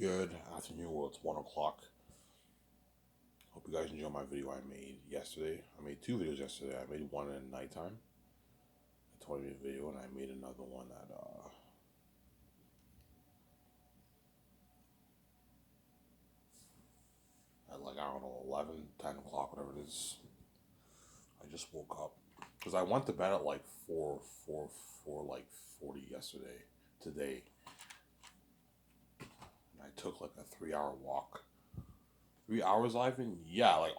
Good afternoon. Well, it's 1 o'clock. Hope you guys enjoyed my video I made yesterday. I made two videos yesterday. I made one at nighttime, a 20-minute video, and I made another one at like, I don't know, 11, 10 o'clock, whatever it is. I just woke up because I went to bed at like 4, like 40 yesterday, today, and I took like a 3 hour walk. 3 hours, Ivan? Yeah, like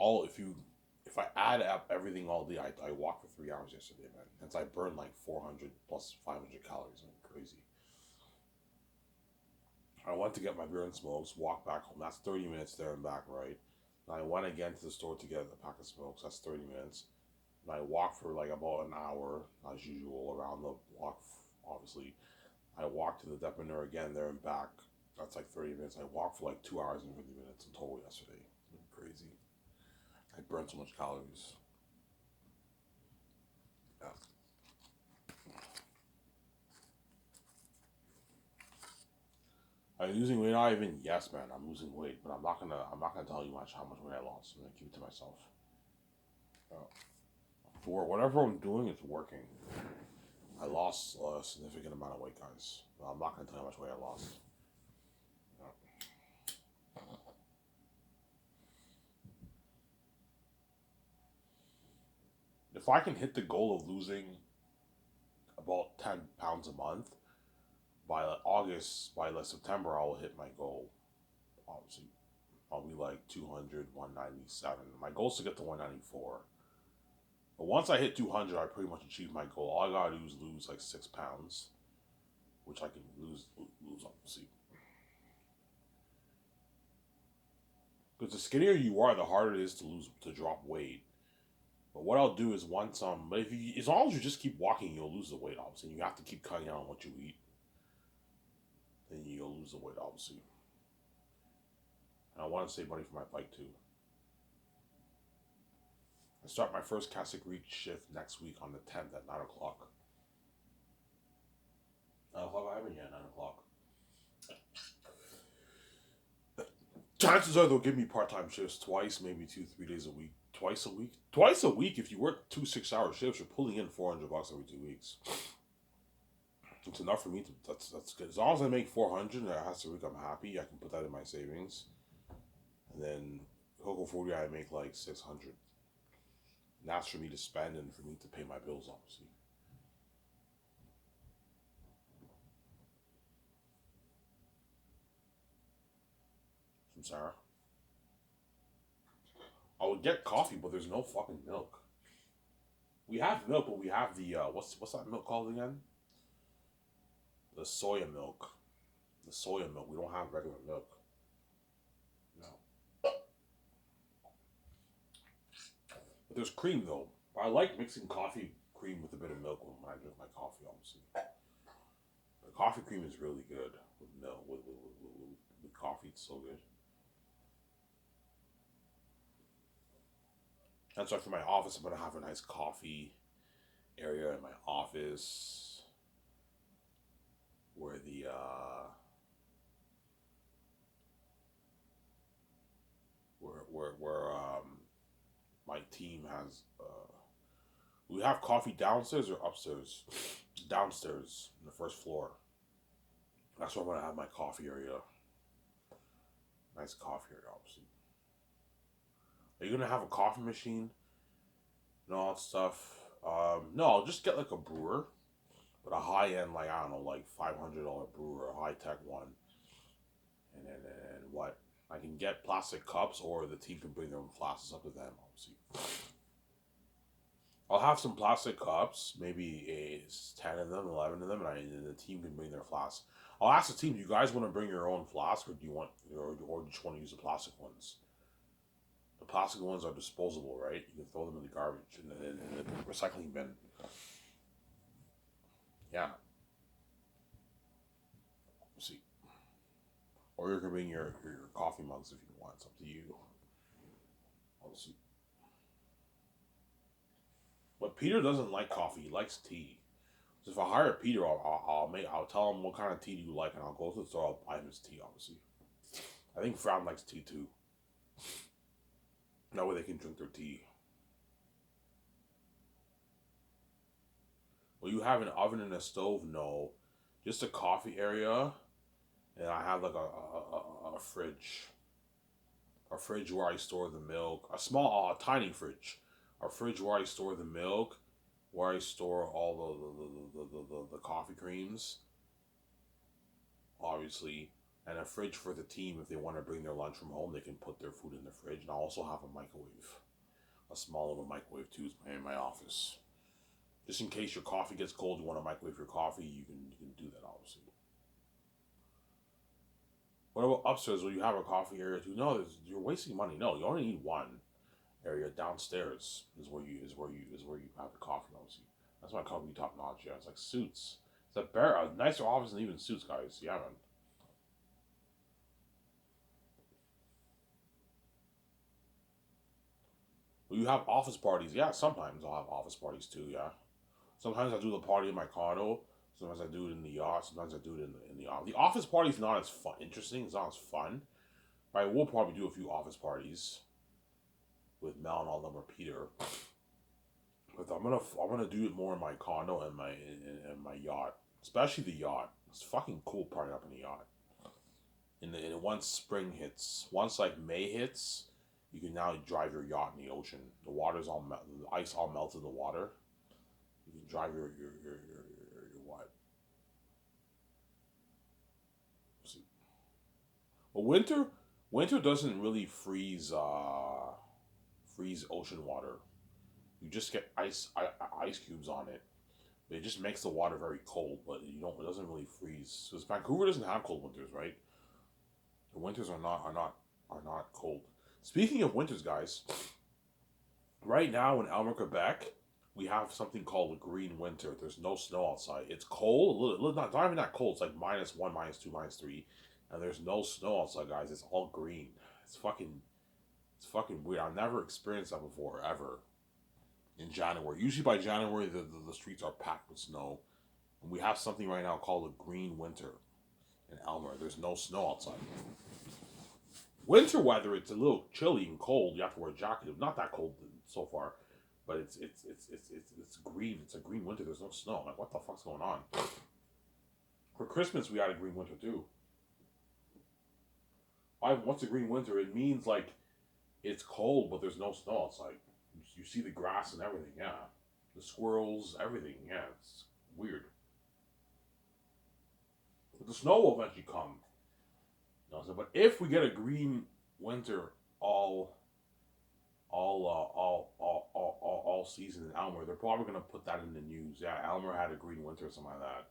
if I add up everything all day, I walked for 3 hours yesterday, man. And I burned like 400 plus 500 calories. Like crazy. I went to get my beer and smokes, walk back home. That's 30 minutes there and back, right? And I went again to the store to get a pack of smokes. That's 30 minutes. And I walked for like about an hour, as usual, around the block, obviously. I walked to the depanneur again there and back. That's like 30 minutes. I walked for like 2 hours and 50 minutes in total yesterday. It's been crazy. I burned so much calories. Yeah. I'm losing weight, not even yes, man. I'm losing weight, but I'm not gonna tell you how much weight I lost. I'm gonna keep it to myself. Uh, for whatever I'm doing, it's working. I lost a significant amount of weight, guys. But I'm not gonna tell you how much weight I lost. Uh, If I can hit the goal of losing about 10 pounds a month by like August, by like September, I will hit my goal. Obviously, I'll be like 200, 197. My goal is to get to 194. But once I hit 200, I pretty much achieved my goal. All I gotta do is lose like 6 pounds, which I can lose obviously. Because the skinnier you are, the harder it is to drop weight. But what I'll do is but if you, as long as you just keep walking, you'll lose the weight obviously. You have to keep cutting down on what you eat, then you'll lose the weight obviously. And I want to save money for my bike too. I start my first Casa Greek shift next week on the 10th at 9 o'clock. 9 o'clock, I haven't yet. 9 o'clock. Chances are they'll give me part-time shifts twice, maybe 2, 3 days a week. Twice a week. Twice a week. If you work 2 6-hour shifts, you're pulling in $400 every 2 weeks. It's enough for me to. That's good. As long as I make 400 and it has to week, I'm happy. I can put that in my savings, and then Coco 40, I make like 600. And that's for me to spend and for me to pay my bills, obviously. From Sarah, I would get coffee, but there's no fucking milk. We have milk, but we have the what's that milk called again? The soya milk. The soya milk. We don't have regular milk. No. But there's cream though. I like mixing coffee cream with a bit of milk when I drink my coffee, obviously. The coffee cream is really good with milk, with coffee. It's so good. And so for my office, I'm gonna have a nice coffee area in my office where the where my team has we have coffee downstairs or upstairs. Downstairs on the first floor. That's where I'm gonna have my coffee area. Nice coffee area, obviously. Are you gonna have a coffee machine and all that stuff? No, I'll just get like a brewer, but a high end, like I don't know, like $500 brewer, a high tech one, and what I can get plastic cups, or the team can bring their own flasks. Up to them, obviously. I'll have some plastic cups, maybe 10 of them, 11 of them, and the team can bring their flasks. I'll ask the team, do you guys want to bring your own flask, or do you want, or just want to use the plastic ones? The plastic ones are disposable, right? You can throw them in the garbage in the recycling bin. Yeah, see. Or you can bring your coffee mugs if you want. It's up to you. Obviously. But Peter doesn't like coffee. He likes tea. So if I hire Peter, I'll tell him what kind of tea do you like, and I'll go to the store. I'll buy him his tea, obviously. I think Fran likes tea too. That way they can drink their tea. Well, you have an oven and a stove? No. Just a coffee area. And I have like a fridge. A fridge where I store the milk. A small, tiny fridge. A fridge where I store the milk. Where I store all the coffee creams. Obviously. And a fridge for the team if they want to bring their lunch from home. They can put their food in the fridge. And I also have a microwave. A small little microwave too in my office. Just in case your coffee gets cold, you want to microwave your coffee, you can do that obviously. What about upstairs? Will you have a coffee area too? No, you're wasting money. No, you only need one area. Downstairs is where you have the coffee obviously. That's why coffee top notch. Yeah, it's like Suits. It's a nicer office than even Suits, guys. Yeah, man. Will you have office parties? Yeah, sometimes I'll have office parties too. Yeah. Sometimes I do the party in my condo. Sometimes I do it in the yacht. Sometimes I do it in the office. The office party's not as fun. Interesting. It's not as fun. But I will probably do a few office parties with Mel and all them or Peter. But I'm gonna do it more in my condo and my yacht, especially the yacht. It's fucking cool partying up in the yacht. Once spring hits, once like May hits, you can now drive your yacht in the ocean. The ice all melts in the water. You can drive your what? But winter doesn't really freeze ocean water. You just get ice cubes on it. It just makes the water very cold, but you don't. It doesn't really freeze. Because Vancouver doesn't have cold winters, right? The winters are not cold. Speaking of winters, guys, right now in Elmer, Quebec, we have something called a green winter. There's no snow outside. It's cold, not even that cold. It's like -1, -2, -3, and there's no snow outside, guys. It's all green. It's fucking weird. I've never experienced that before ever in January. Usually by January, the streets are packed with snow, and we have something right now called a green winter in Elmer. There's no snow outside. Winter weather, it's a little chilly and cold. You have to wear a jacket. It's not that cold so far, but it's green. It's a green winter. There's no snow. I'm like, what the fuck's going on? For Christmas, we had a green winter too. What's a green winter? It means like it's cold, but there's no snow outside. You see the grass and everything. Yeah, the squirrels, everything. Yeah, it's weird. But the snow will eventually come. You know, so, but if we get a green winter all all season in Elmer, they're probably gonna put that in the news. Yeah, Elmer had a green winter or something like that.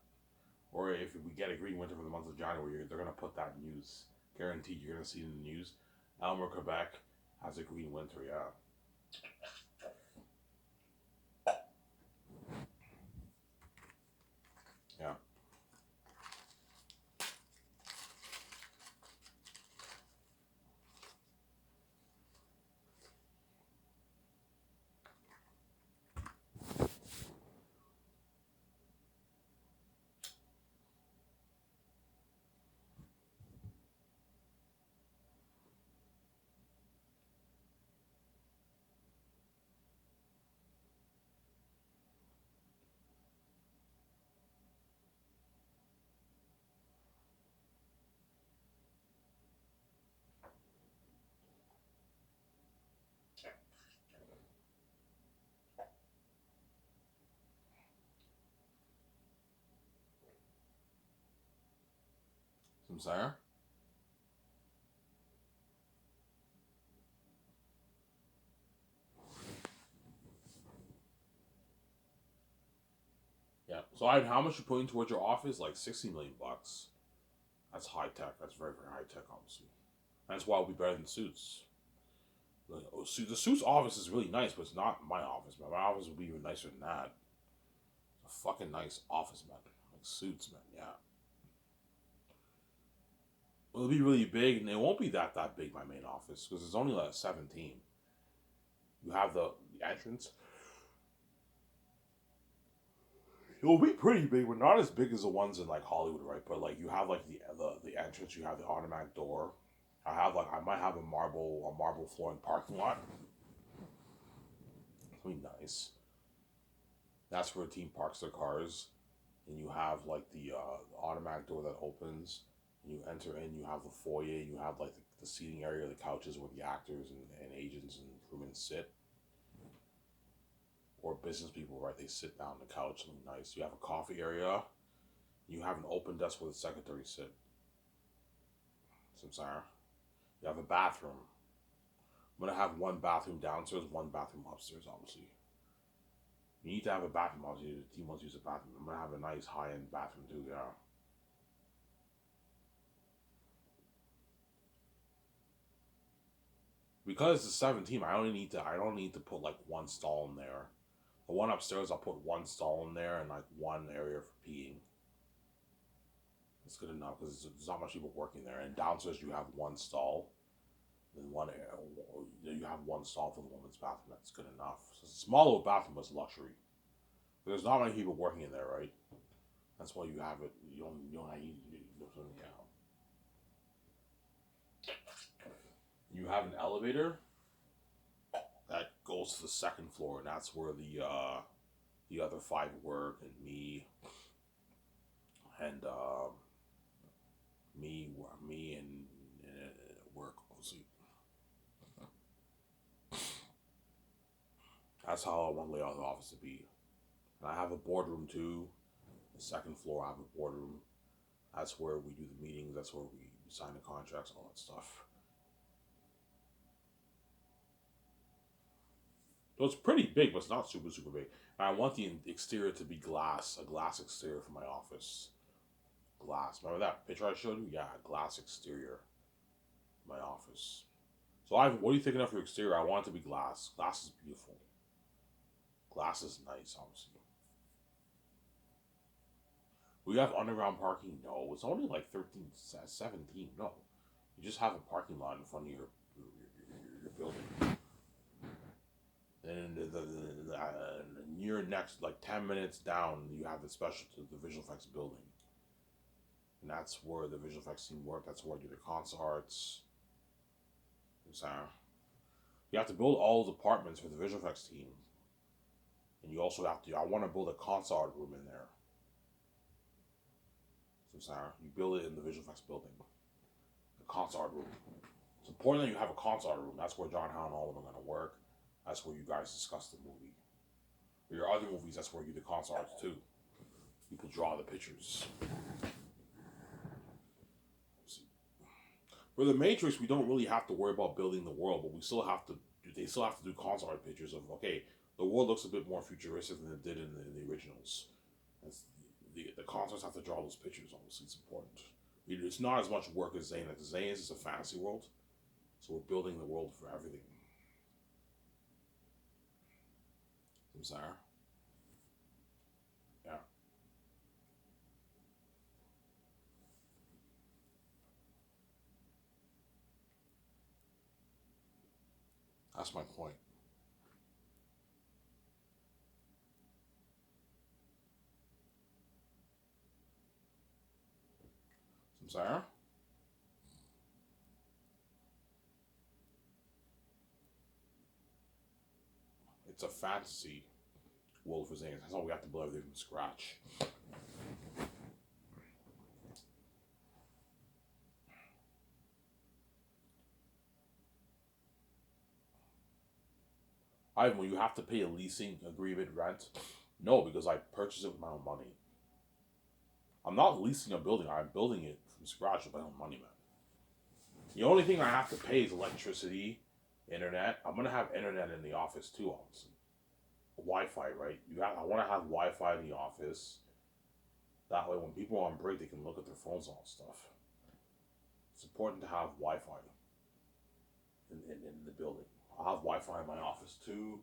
Or if we get a green winter for the month of January, they're gonna put that in news. Guaranteed, you're gonna see it in the news. Elmer, Quebec has a green winter. Yeah. Yeah. Some Sire. Yeah. So how much you putting towards your office? Like 60 million bucks. That's high tech. That's very very high tech, obviously. That's why it'll be better than Suits. The Suits office is really nice, but it's not my office, man. My office would be even nicer than that. It's a fucking nice office, man. Like Suits, man. Yeah. It'll be really big, and it won't be that big. My main office because it's only like 17. You have the entrance. It'll be pretty big, but not as big as the ones in like Hollywood, right? But like you have like the entrance. You have the automatic door. I might have a marble flooring parking lot. It'll be nice. That's where the team parks their cars, and you have like the automatic door that opens. And you enter in. You have the foyer. You have like the seating area, the couches where the actors and agents and crewmen sit, or business people, right? They sit down on the couch. Something nice. You have a coffee area. You have an open desk where the secretaries sit. Samsara. You have a bathroom. I'm gonna have one bathroom downstairs, one bathroom upstairs. Obviously, you need to have a bathroom. Obviously, the team wants to use a bathroom. I'm gonna have a nice high end bathroom too. Yeah. Because it's a seven team, I don't need to put like one stall in there. The one upstairs, I'll put one stall in there and like one area for peeing. It's good enough because there's not much people working there. And downstairs, you have one stall. Then one area, you have one stall for the women's bathroom. That's good enough. So it's a small little bathroom, but it's luxury. There's not many people working in there, right? That's why you have it. You have an elevator that goes to the second floor, and that's where the other five work, and and me and work. Obviously, that's how I want to lay out the office to be. And I have a boardroom too. The second floor, I have a boardroom. That's where we do the meetings. That's where we sign the contracts, all that stuff. So it's pretty big, but it's not super big. And I want the exterior to be glass, a glass exterior for my office. Glass. Remember that picture I showed you? Yeah, glass exterior. My office. So what are you thinking of for exterior? I want it to be glass. Glass is beautiful. Glass is nice, obviously. We have underground parking? No, it's only like 13, 17. No, you just have a parking lot in front of your building. And near next, like 10 minutes down, you have the special to the visual effects building, and that's where the visual effects team work. That's where I do the concerts. So you have to build all the apartments for the visual effects team, and you also have to. I want to build a concert room in there. So you build it in the visual effects building, the concert room. It's important that you have a concert room. That's where John Howe and all of them are gonna work. That's where you guys discuss the movie. For your other movies, that's where you do the concerts too. People draw the pictures. For the Matrix, we don't really have to worry about building the world, but we still have to. They still have to do concept art pictures of okay, the world looks a bit more futuristic than it did in the originals. That's, the concepts have to draw those pictures. Obviously, it's important. It's not as much work as Zane. Like Zane is a fantasy world, so we're building the world for everything. I'm sorry. Yeah, that's my point. I'm sorry. It's a fantasy world for Zane. That's how we have to build everything from scratch. Ivan, will you have to pay a leasing agreement rent? No, because I purchased it with my own money. I'm not leasing a building. I'm building it from scratch with my own money, man. The only thing I have to pay is electricity, internet. I'm gonna have internet in the office too, obviously. Wi-Fi, right? I want to have Wi-Fi in the office. That way, when people are on break, they can look at their phones and all stuff. It's important to have Wi-Fi in the building. I'll have Wi-Fi in my office too,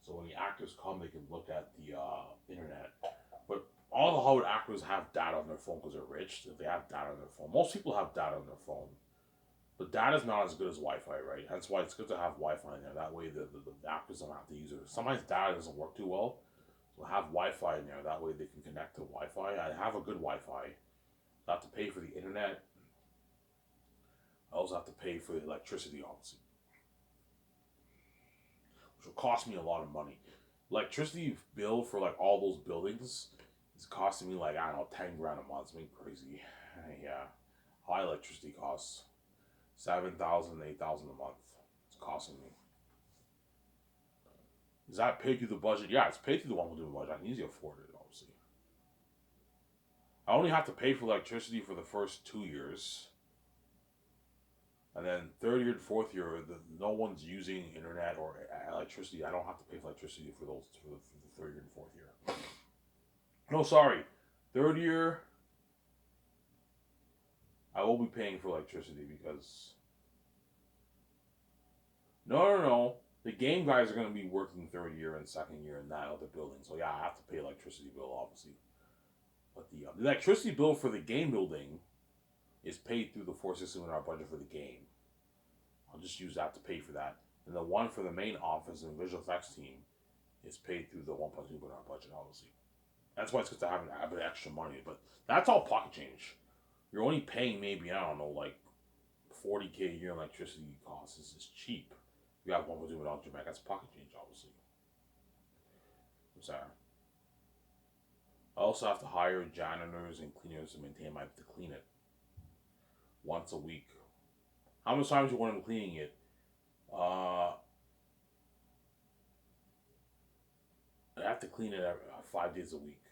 so when the actors come, they can look at the internet. But all the Hollywood actors have data on their phone because they're rich. If they have data on their phone, most people have data on their phone. But data's not as good as Wi-Fi, right? That's why it's good to have Wi-Fi in there. That way, the actors don't have to use it. Sometimes data doesn't work too well, so have Wi-Fi in there. That way, they can connect to Wi-Fi. I have a good Wi-Fi. I have to pay for the internet. also have to pay for the electricity, obviously, which will cost me a lot of money. Electricity bill for like all those buildings is costing me like I don't know 10 grand a month. It's been crazy. Yeah, high electricity costs 7,000, 8,000 a month. It's costing me. Is that paid through the budget? Yeah, it's paid through the 1.2 budget. I can easily afford it, obviously. I only have to pay for electricity for the first 2 years. And then third year and fourth year, no one's using internet or electricity. I don't have to pay for electricity for those for the third year and fourth year. No, sorry. Third year, I will be paying for electricity because no. The game guys are going to be working third year and second year in that other building. So yeah, I have to pay electricity bill obviously. But the electricity bill for the game building is paid through the 460 in our budget for the game. I'll just use that to pay for that. And the one for the main office and visual effects team is paid through the 1.2 in our budget, obviously. That's why it's good to have a bit of extra money. But that's all pocket change. You're only paying maybe, I don't know, like 40K a year electricity costs. This is cheap. You have 1.2 in your bank. That's pocket change, obviously. I'm sorry. I also have to hire janitors and cleaners to maintain to clean it once a week. How many times do you want them cleaning it? I have to clean it 5 days a week.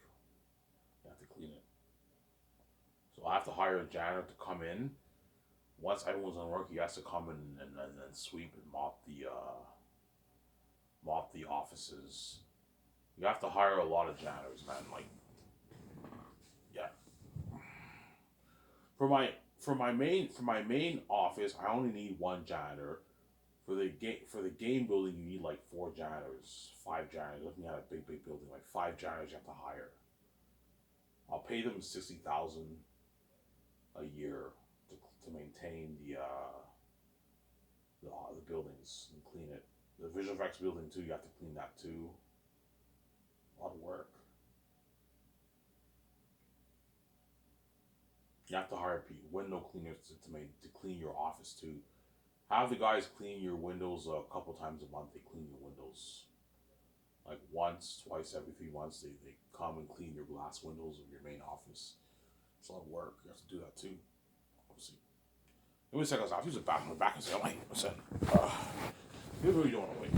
I have to clean it. So I have to hire a janitor to come in. Once everyone's on work, he has to come in and sweep and mop the offices. You have to hire a lot of janitors, man. Like, yeah. For my main office, I only need one janitor. For the game building, you need like 4 janitors, 5 janitors. Looking at a big building, like 5 janitors you have to hire. I'll pay them 60,000 a year to maintain the buildings and clean it. The visual effects building too, you have to clean that too. A lot of work. You have to hire window cleaners to clean your office too. Have the guys clean your windows a couple times a month. They clean your windows like once, twice every 3 months. They come and clean your glass windows of your main office. It's a lot of work. You have to do that too. Obviously. Give me a second. I'll use the back. My back is like, listen. Here's what you don't want to wait.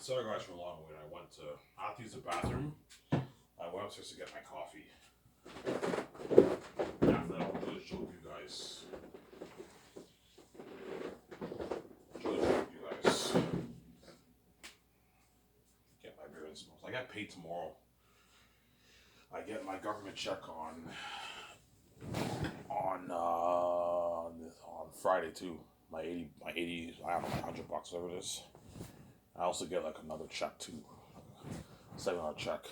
sorry guys for a long wait. I went to I have to use the bathroom. I went upstairs to get my coffee. After that, I'll just show you guys. Get my beer and smells. I get paid tomorrow. I get my government check on Friday too. My 80. I don't know, my $100, whatever it is. I also get like another check too, $7 check.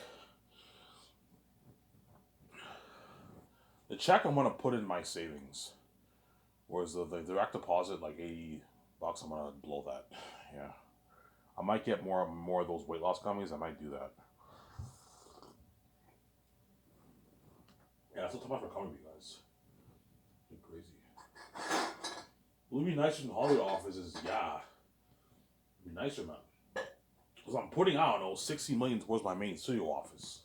The check I'm gonna put in my savings, whereas the direct deposit like $80, I'm gonna blow that. Yeah, I might get more of those weight loss companies. I might do that. Yeah, that's what I'm for coming, you guys. You're crazy. Will it be nicer than Hollywood offices? Yeah, it'd be nicer, man. Because I'm putting out, $60 million towards my main studio office.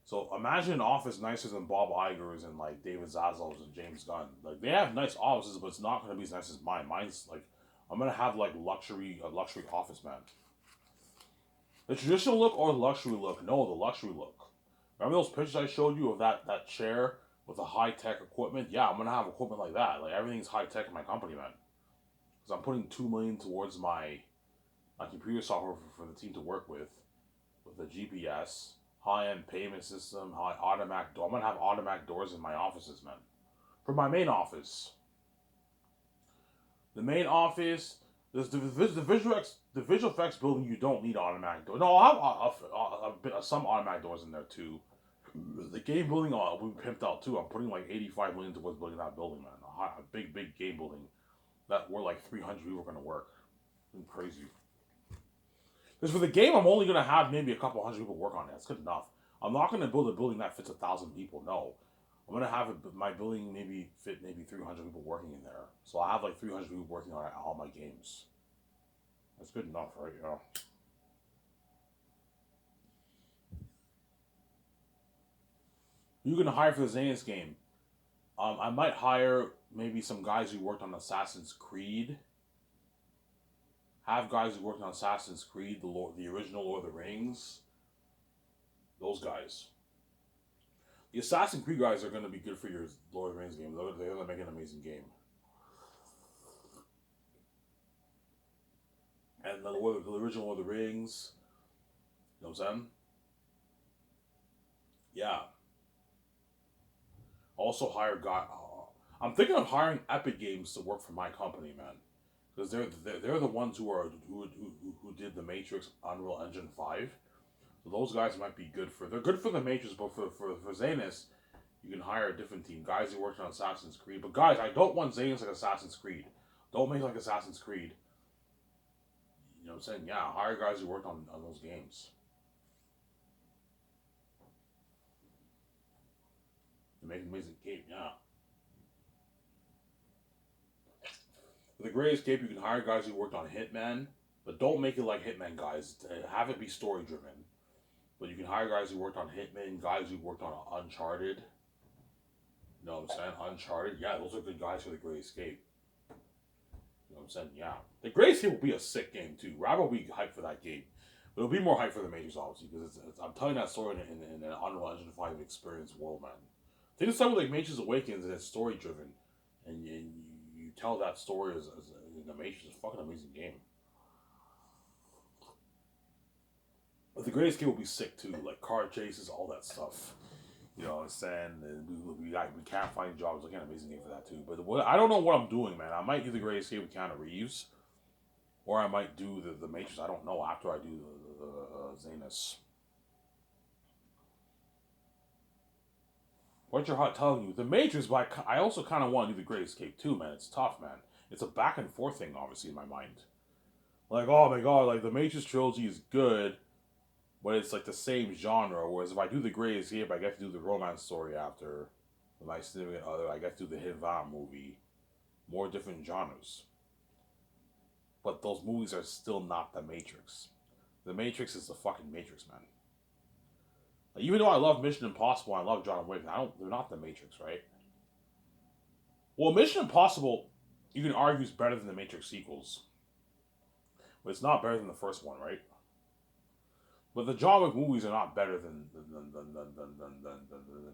So imagine an office nicer than Bob Iger's and like David Zaslav's and James Gunn. Like they have nice offices, but it's not going to be as nice as mine. Mine's like I'm going to have like a luxury office, man. The traditional look or the luxury look? No, the luxury look. Remember those pictures I showed you of that chair with the high tech equipment? Yeah, I'm going to have equipment like that. Like everything's high tech in my company, man. Because I'm putting $2 million towards my computer software for the team to work with the GPS, high-end payment system, automatic door. I'm gonna have automatic doors in my offices, man. For my main office, the visual effects building. You don't need automatic doors. No, I'll have some automatic doors in there too. The game building will be pimped out too. I'm putting like $85 million towards building that building, man. A big game building that where like 300 people are gonna work. Crazy. Because for the game, I'm only going to have maybe a couple hundred people work on it. That's good enough. I'm not going to build a building that fits 1,000 people. No. I'm going to have my building maybe fit 300 people working in there. So I have like 300 people working on all my games. That's good enough, right? Yeah. You're going to hire for the Zanus game. I might hire maybe some guys who worked on Assassin's Creed. Have guys who worked on Assassin's Creed, the original Lord of the Rings. Those guys. The Assassin's Creed guys are going to be good for your Lord of the Rings game. They're going to make an amazing game. And the original Lord of the Rings. You know what I'm saying? Yeah. Also hire guy. I'm thinking of hiring Epic Games to work for my company, man. Because they're the ones who did the Matrix Unreal Engine 5. So those guys might be good they're good for the Matrix, but for Zanus, you can hire a different team. Guys who worked on Assassin's Creed. But guys, I don't want Zanus like Assassin's Creed. Don't make like Assassin's Creed. You know what I'm saying? Yeah, hire guys who worked on those games. To make an amazing game, yeah. For the Great Escape, you can hire guys who worked on Hitman, but don't make it like Hitman guys. Have it be story driven. But you can hire guys who worked on Hitman, guys who worked on Uncharted. You know what I'm saying? Uncharted, yeah, those are good guys for the Great Escape. You know what I'm saying? Yeah. The Great Escape will be a sick game too. Rob will be hyped for that game. But it'll be more hyped for the Matrix, obviously, because I'm telling that story in an Unreal Engine 5 experience world, man. I think it's something like Matrix Awakens and it's story driven. And you tell that story as in the Matrix. It's a fucking amazing game. But the Great Escape will be sick too, like car chases, all that stuff. You know what I'm saying? We can't find jobs. Like an amazing game for that too. But I don't know what I'm doing, man. I might do the Great Escape with Keanu Reeves, or I might do the Matrix. I don't know after I do the Zanus. What your heart telling you? The Matrix, but I also kind of want to do the Great Escape too, man. It's tough, man. It's a back and forth thing, obviously, in my mind. Like, oh my god, like the Matrix trilogy is good, but it's like the same genre. Whereas if I do the Great Escape, I get to do the romance story after with my significant other. I get to do the Hidden Valley movie. More different genres. But those movies are still not the Matrix. The Matrix is the fucking Matrix, man. Like, even though I love Mission Impossible, I love John Wick. They're not the Matrix, right? Well, Mission Impossible, you can argue is better than the Matrix sequels, but it's not better than the first one, right? But the John Wick movies are not better than the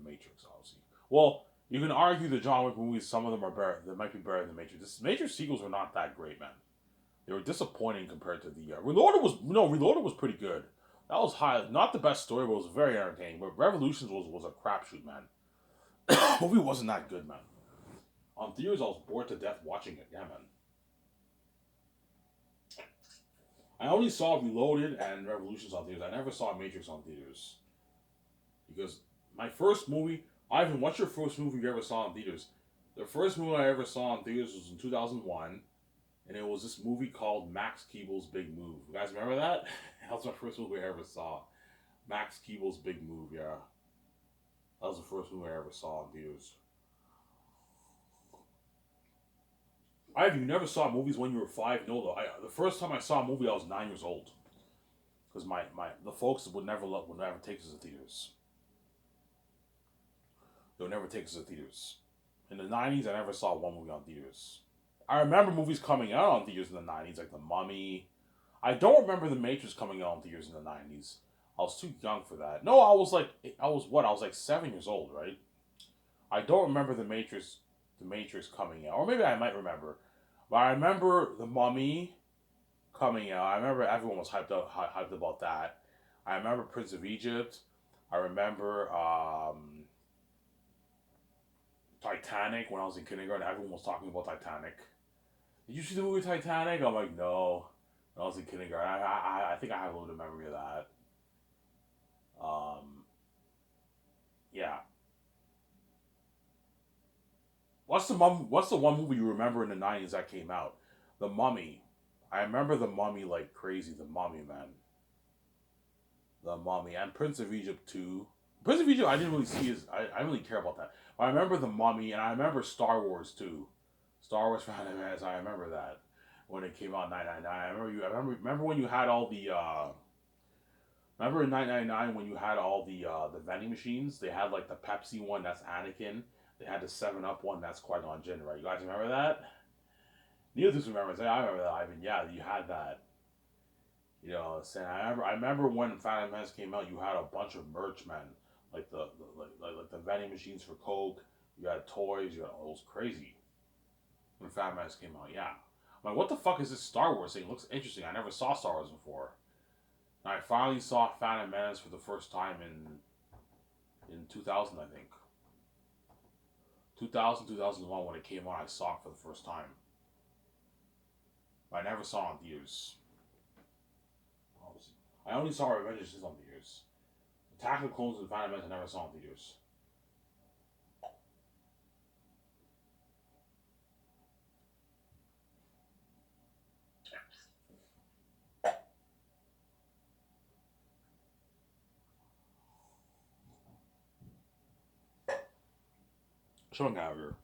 Matrix, obviously. Well, you can argue the John Wick movies. Some of them are better. They might be better than the Matrix. This Matrix sequels were not that great, man. They were disappointing compared to the Reloaded was no Reloaded was pretty good. That was high, not the best story, but it was very entertaining. But Revolutions was a crapshoot, man. Movie wasn't that good, man. On theaters, I was bored to death watching it. Yeah, man. I only saw Reloaded and Revolutions on theaters. I never saw Matrix on theaters because my first movie. Ivan, what's your first movie you ever saw in theaters? The first movie I ever saw in theaters was in 2001, and it was this movie called Max Keeble's Big Move. You guys remember that? That was my first movie I ever saw. Max Keeble's Big Move, yeah. That was the first movie I ever saw in theaters. Ivan, you never saw movies when you were five? No, though. The first time I saw a movie, I was 9 years old. Because my the folks would never take us to theaters. They would never take us to theaters. In the 90s, I never saw one movie on theaters. I remember movies coming out on theaters in the 90s, like The Mummy. I don't remember The Matrix coming out on theaters in the 90s. I was too young for that. No, I was what? I was like 7 years old, right? I don't remember The Matrix coming out. Or maybe I might remember. But I remember The Mummy coming out. I remember everyone was hyped about that. I remember Prince of Egypt. I remember Titanic when I was in kindergarten. Everyone was talking about Titanic. Did you see the movie Titanic? I'm like, no. When I was in kindergarten, I think I have a little memory of that. Um, yeah. What's the one movie you remember in the 90s that came out? The Mummy. I remember The Mummy like crazy. The Mummy, man. The Mummy and Prince of Egypt too. Prince of Egypt, I didn't really see I didn't really care about that. But I remember The Mummy and I remember Star Wars too. Star Wars Phantom Menace. I remember that when it came out in 1999. I remember you. Remember when you had all the. Remember in 1999 when you had all the vending machines? They had like the Pepsi one. That's Anakin. They had the Seven Up one. That's Qui Gon Jinn, right? You guys remember that? Neither of us remembers. I remember that. I mean, yeah, you had that. You know, what I'm saying I remember when Phantom Menace came out, you had a bunch of merch, man, like like the vending machines for Coke. You had toys. You had it was crazy when Phantom Menace came out. Yeah, I'm like, what the fuck is this Star Wars thing? It looks interesting. I never saw Star Wars before. And I finally saw Phantom Menace for the first time in 2000, I think. 2000, 2001 when it came out, I saw it for the first time. But I never saw it on theaters. I only saw Revenge of the Sith on theaters. Attack of the Clones and Phantom Menace I never saw on theaters. Showing out here.